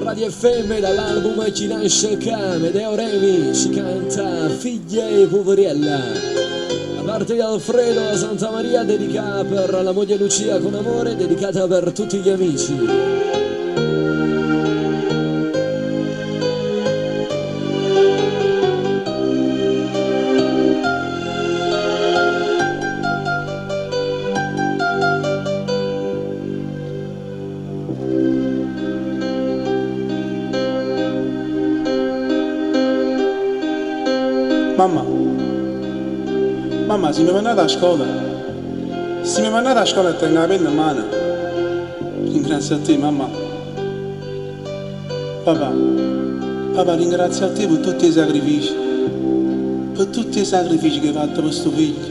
Radio FM dall'album Chi nasce Amedeo Remi, si canta Figlia e Poveriella. Da parte di Alfredo a Santa Maria, dedica per la moglie Lucia con amore, dedicata per tutti gli amici. Mamma, se mi mandate a scuola, e tengo la penna in mano, ringrazio a te, mamma. Papà, ringrazio a te per tutti i sacrifici, che hai fatto per questo figlio.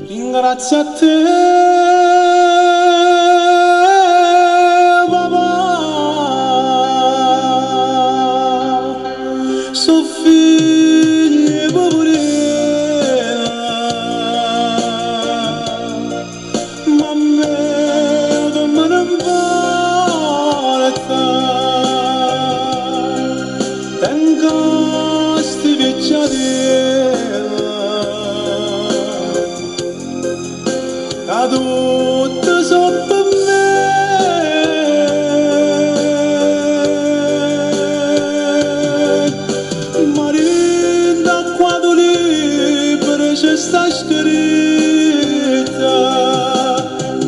Ringrazio a te. Sta scritta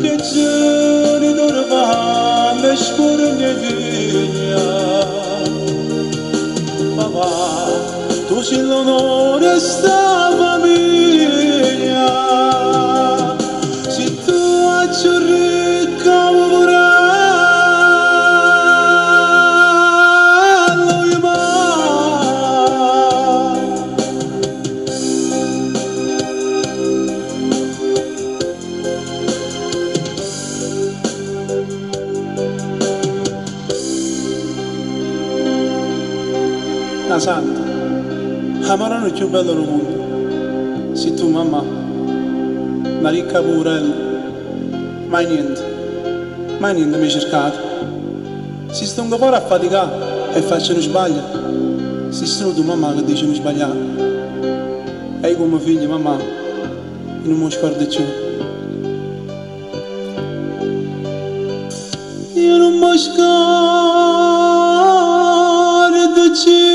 che giorni dormano scorre via. Papà, tu sei l'onore sta famiglia, se tu hai ricca vorrà. Santa, la marana è più bella del mondo. Se tu, mamma, una ricca poverella, mai niente mi hai cercato. Se sto ancora a faticare e faccio un sbaglio, se sono tu, mamma, che dice non sbagliare. E io come figlio, mamma, non mi scordo più. Io non mi scordo più.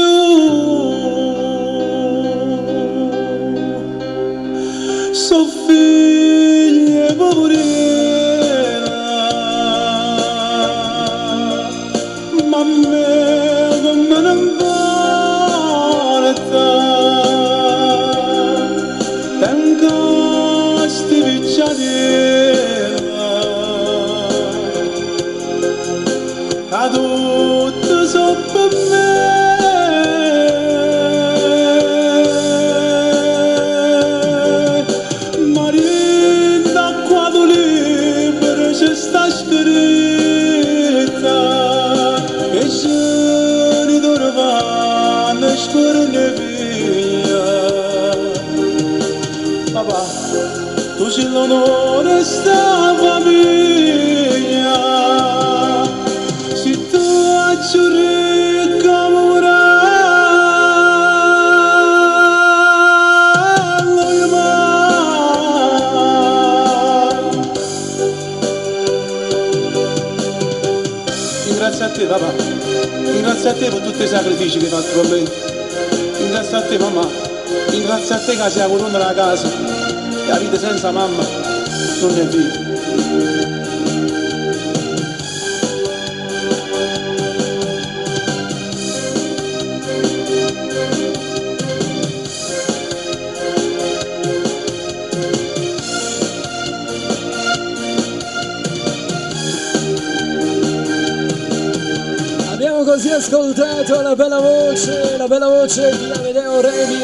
Figlia poveriella, ma a me come non importa, tengo sti picciadella, a tutto so per me. Sta scritta che giorni dormano scorre via. Papà, tu sei l'onore sta famiglia, se tu hai ricca vorrà. Ringrazio a te, papà, ringrazio a te per tutti i sacrifici che hai fatto per me, ringrazio a te, mamma, ringrazio a te che sei avuto nella casa, e la vita senza mamma non è vita. Così ascoltato la bella voce di Amedeo Remi.